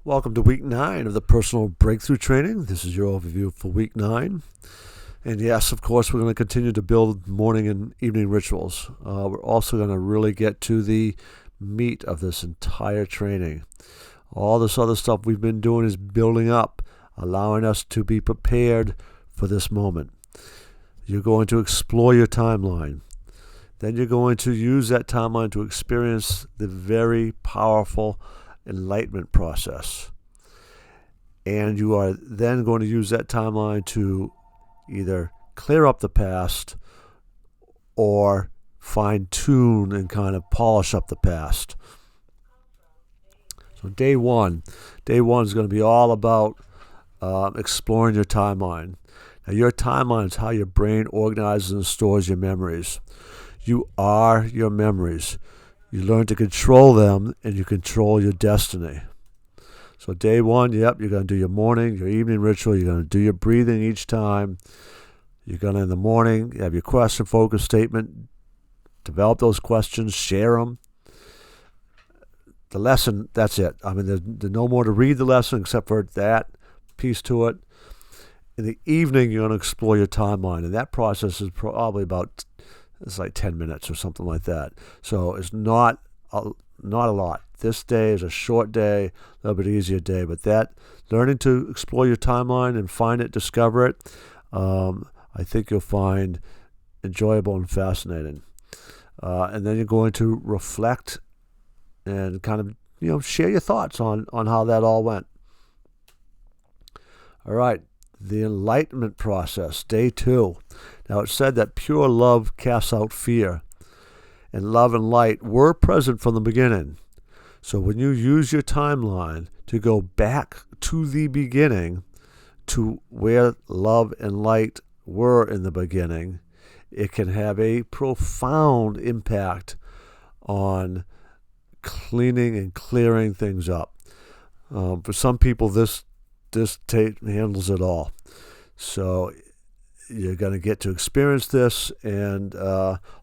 Welcome to week 9 of the Personal Breakthrough Training. This is your overview for week 9. And yes, of course, we're going to continue to build morning and evening rituals. We're also going to really get to the meat of this entire training. All this other stuff we've been doing is building up, allowing us to be prepared for this moment. You're going to explore your timeline. Then you're going to use that timeline to experience the very powerful Enlightenment process. And you are then going to use that timeline to either clear up the past or fine tune and kind of polish up the past. So day one is going to be all about exploring your timeline. Now, your timeline is how your brain organizes and stores your memories. You are your memories. You learn to control them, and you control your destiny. So day one, you're going to do your morning, your evening ritual. You're going to do your breathing each time. You're going to, in the morning, have your question focus statement. Develop those questions, share them. The lesson, that's it. I mean, there's no more to read the lesson except for that piece to it. In the evening, you're going to explore your timeline, and that process is probably about it's like 10 minutes or something like that. So it's not a lot. This day is a short day, a little bit easier day. But that learning to explore your timeline and find it, discover it, I think you'll find enjoyable and fascinating. And then you're going to reflect and kind of share your thoughts on how that all went. All right. The Enlightenment process, day 2. Now, it's said that pure love casts out fear, and love and light were present from the beginning. So when you use your timeline to go back to the beginning, to where love and light were in the beginning, it can have a profound impact on cleaning and clearing things up. For some people, this tape handles it all. So you're going to get to experience this, and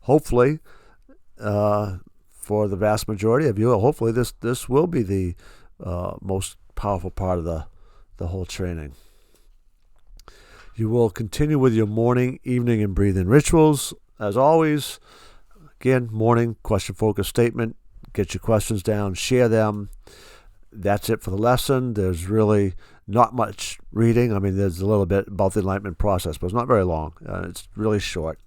hopefully, for the vast majority of you, hopefully this will be the most powerful part of the whole training. You will continue with your morning, evening, and breathing rituals. As always, again, morning, question focus statement. Get your questions down, share them. That's it for the lesson. There's really not much reading. I mean, there's a little bit about the Enlightenment process, but it's not very long. It's really short.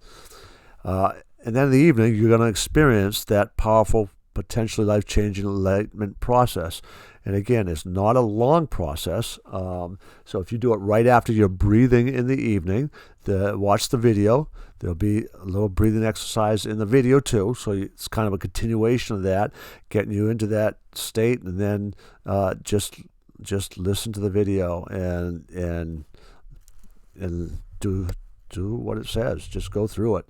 And then in the evening, you're going to experience that powerful, potentially life-changing Enlightenment process. And again, it's not a long process. So if you do it right after your breathing in the evening, watch the video. There'll be a little breathing exercise in the video too. So it's kind of a continuation of that, getting you into that state, and then just listen to the video and do what it says. Just go through it.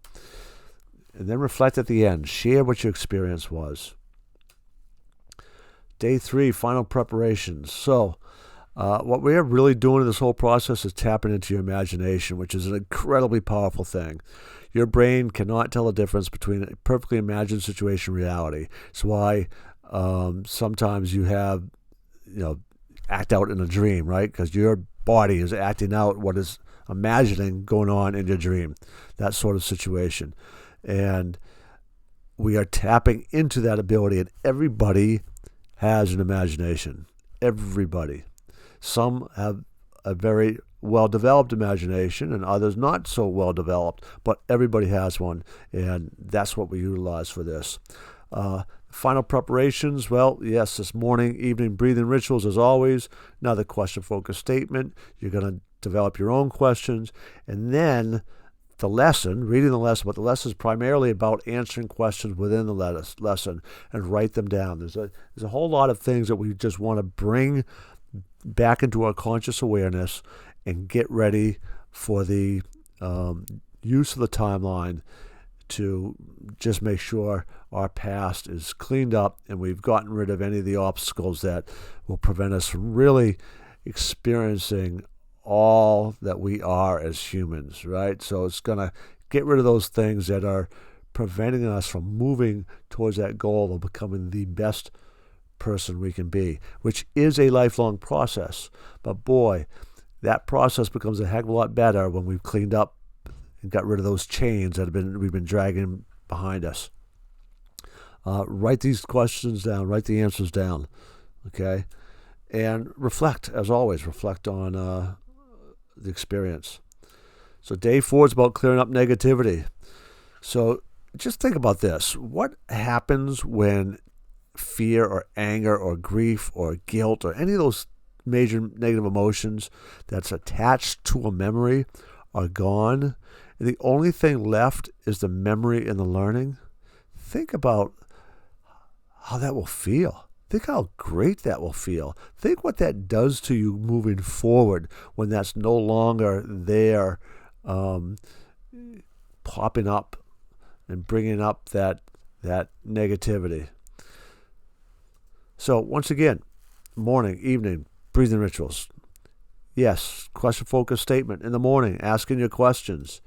And then reflect at the end. Share what your experience was. Day 3, final preparations. So what we're really doing in this whole process is tapping into your imagination, which is an incredibly powerful thing. Your brain cannot tell the difference between a perfectly imagined situation and reality. It's why sometimes you have, act out in a dream, right? Because your body is acting out what is imagining going on in your dream, that sort of situation. And we are tapping into that ability, and everybody has an imagination. Everybody. Some have a very well-developed imagination and others not so well-developed, but everybody has one, and that's what we utilize for this. Final preparations, well, yes, this morning, evening breathing rituals as always. Another question-focused statement. You're going to develop your own questions, and then the lesson, reading the lesson, but the lesson is primarily about answering questions within the lesson and write them down. There's a whole lot of things that we just want to bring back into our conscious awareness and get ready for the use of the timeline to just make sure our past is cleaned up and we've gotten rid of any of the obstacles that will prevent us from really experiencing all that we are as humans, right? So it's going to get rid of those things that are preventing us from moving towards that goal of becoming the best person we can be, which is a lifelong process. But boy, that process becomes a heck of a lot better when we've cleaned up and got rid of those chains that we've been dragging behind us. Write these questions down, write the answers down, okay? And reflect, as always, reflect on the experience. So day 4 is about clearing up negativity. So just think about this. What happens when fear or anger or grief or guilt or any of those major negative emotions that's attached to a memory are gone, and the only thing left is the memory and the learning? Think about how that will feel. Think how great that will feel. Think what that does to you moving forward when that's no longer there, popping up and bringing up that negativity. So once again, morning, evening, breathing rituals. Yes, question-focused statement in the morning, asking your questions.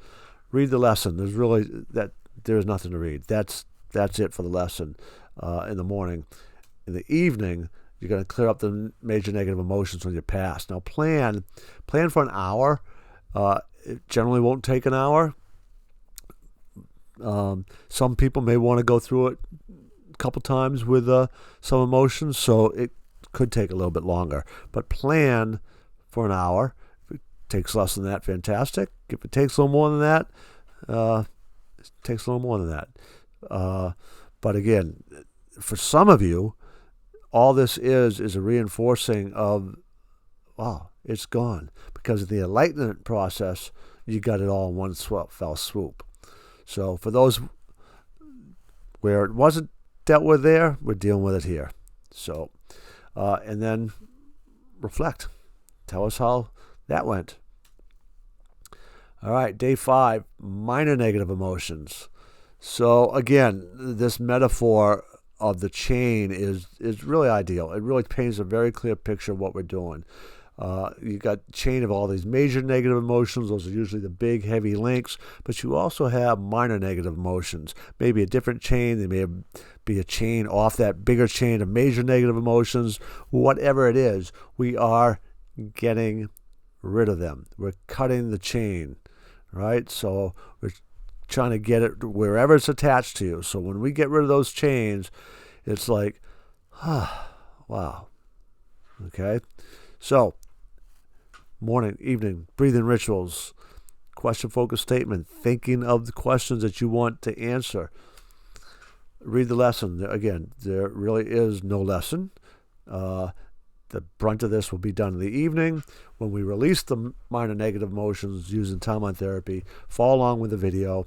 Read the lesson. There's nothing to read. That's it for the lesson in the morning. In the evening, you're going to clear up the major negative emotions from your past. Now plan for an hour. It generally won't take an hour. Some people may want to go through it a couple times with some emotions, so it could take a little bit longer. But plan for an hour. If it takes less than that, fantastic. If it takes a little more than that, it takes a little more than that. But again, for some of you, all this is a reinforcing of, wow, it's gone. Because of the enlightenment process, you got it all in one fell swoop. So for those where it wasn't dealt with there, we're dealing with it here. So, and then reflect. Tell us how that went. All right, day 5, minor negative emotions. So again, this metaphor of the chain is really ideal. It really paints a very clear picture of what we're doing. You got a chain of all these major negative emotions. Those are usually the big, heavy links. But you also have minor negative emotions. Maybe a different chain. They may be a chain off that bigger chain of major negative emotions. Whatever it is, we are getting rid of them. We're cutting the chain, right? So we're trying to get it wherever it's attached to you. So when we get rid of those chains, it's like, wow. Okay? So, morning, evening, breathing rituals, question-focused statement, thinking of the questions that you want to answer. Read the lesson. Again, there really is no lesson. The brunt of this will be done in the evening when we release the minor negative emotions using timeline therapy. Follow along with the video.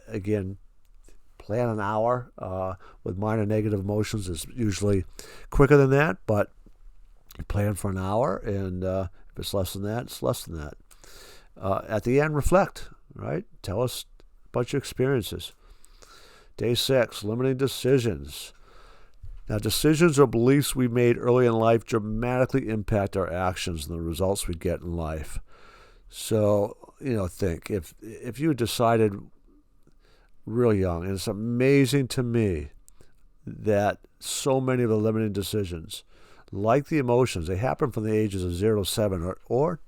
Again, plan an hour with minor negative emotions. Is usually quicker than that, but plan for an hour, and if it's less than that, it's less than that. At the end, reflect, right? Tell us about your experiences. Day 6, limiting decisions. Now, decisions or beliefs we made early in life dramatically impact our actions and the results we get in life. So, think, if you decided real young, and it's amazing to me that so many of the limiting decisions, like the emotions, they happen from the ages of 0 to 7 or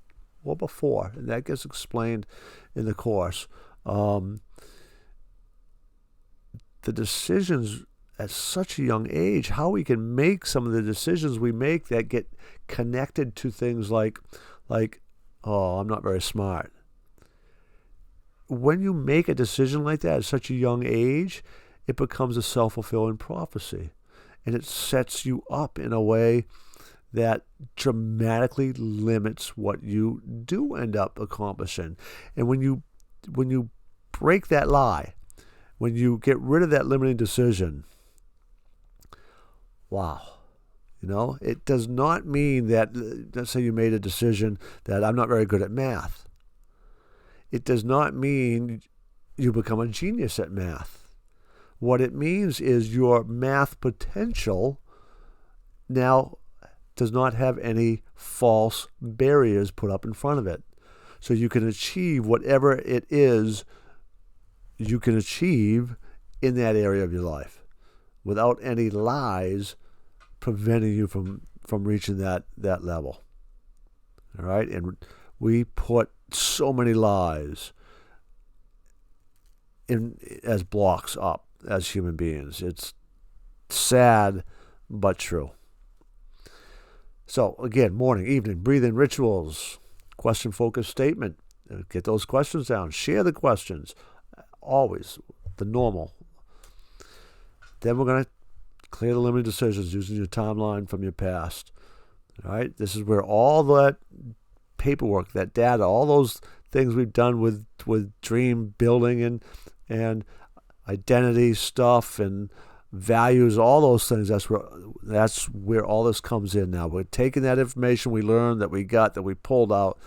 before, and that gets explained in the course. The decisions at such a young age, how we can make some of the decisions we make that get connected to things like, oh, I'm not very smart. When you make a decision like that at such a young age, it becomes a self-fulfilling prophecy. And it sets you up in a way that dramatically limits what you do end up accomplishing. And when you break that lie, when you get rid of that limiting decision, wow. It does not mean that, let's say you made a decision that I'm not very good at math. It does not mean you become a genius at math. What it means is your math potential now does not have any false barriers put up in front of it. So you can achieve whatever it is you can achieve in that area of your life without any lies preventing you from reaching that level. All right? And we put so many lies in as blocks up as human beings. It's sad but true. So again, morning, evening, breathing rituals, question focused statement. Get those questions down. Share the questions. Always the normal. Then we're going to clear the limiting decisions using your timeline from your past. All right? This is where all that paperwork, that data, all those things we've done with dream building and identity stuff and values, all those things, that's where all this comes in now. We're taking that information we learned, that we got, that we pulled out,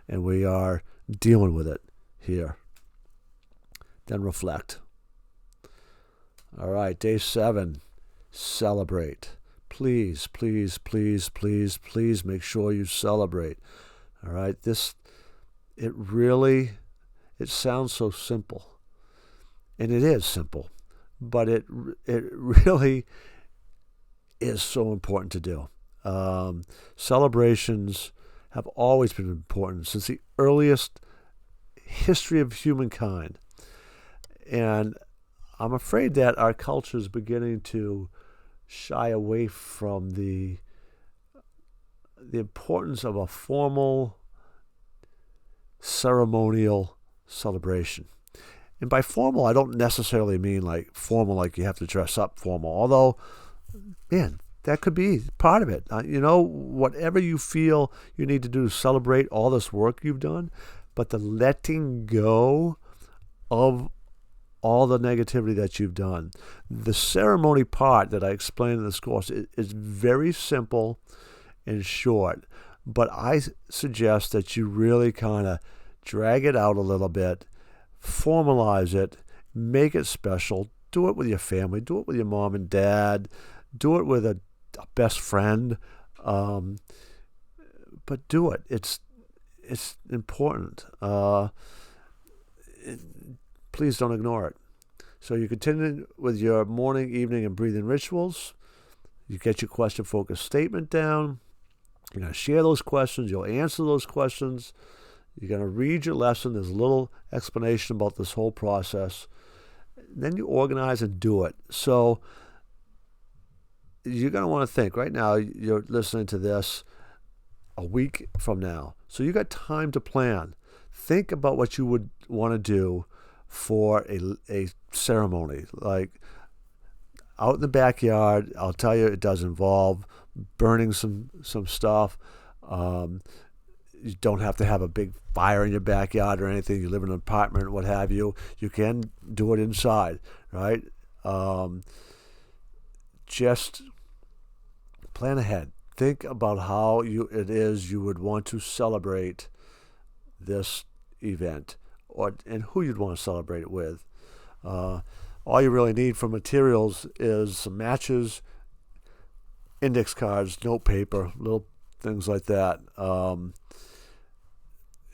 and we are dealing with it here. Then reflect. All right, day 7, celebrate. Please, please, please, please, please make sure you celebrate. All right, it sounds so simple. And it is simple, but it really is so important to do. Celebrations have always been important since the earliest history of humankind. And I'm afraid that our culture is beginning to shy away from the importance of a formal ceremonial celebration. And by formal, I don't necessarily mean like formal, like you have to dress up formal. Although, man, that could be part of it. Whatever you feel you need to do to celebrate all this work you've done, but the letting go of all the negativity that you've done. The ceremony part that I explained in this course is very simple and short, but I suggest that you really kind of drag it out a little bit, formalize it, make it special, do it with your family, do it with your mom and dad, do it with a best friend, but do it. It's important. Please don't ignore it. So you continue with your morning, evening, and breathing rituals. You get your question-focused statement down. You're going to share those questions. You'll answer those questions. You're going to read your lesson. There's a little explanation about this whole process. Then you organize and do it. So you're going to want to think. Right now, you're listening to this a week from now. So you got time to plan. Think about what you would want to do for a ceremony. Like out in the backyard, I'll tell you, it does involve burning some stuff. You don't have to have a big fire in your backyard or anything. You live in an apartment, what have you. You can do it inside, right? Just plan ahead. Think about how you would want to celebrate this event, and who you'd want to celebrate it with. All you really need for materials is some matches, index cards, note paper, little things like that.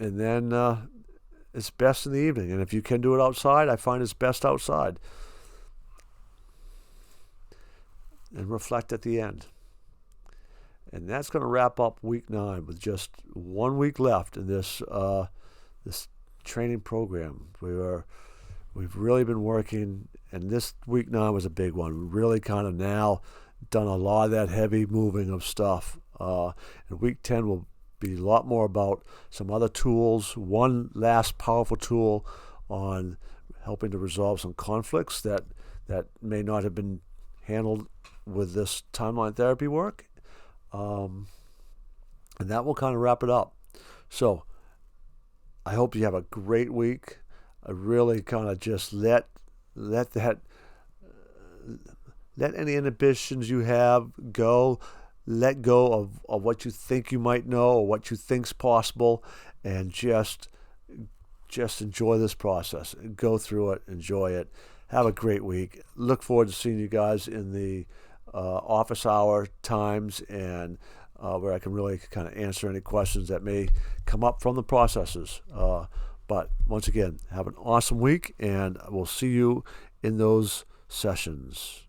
And then it's best in the evening. And if you can do it outside, I find it's best outside. And reflect at the end. And that's going to wrap up week 9 with just 1 week left in this training program. We've really been working, and this week 9 was a big one. We've really kind of now done a lot of that heavy moving of stuff. And week 10 will be a lot more about some other tools. One last powerful tool on helping to resolve some conflicts that may not have been handled with this timeline therapy work. And that will kind of wrap it up. So I hope you have a great week. I really kind of just let any inhibitions you have go. Let go of what you think you might know or what you think's possible, and just enjoy this process. Go through it, enjoy it. Have a great week. Look forward to seeing you guys in the office hour times, and where I can really kind of answer any questions that may come up from the processes. But once again, have an awesome week, and we'll see you in those sessions.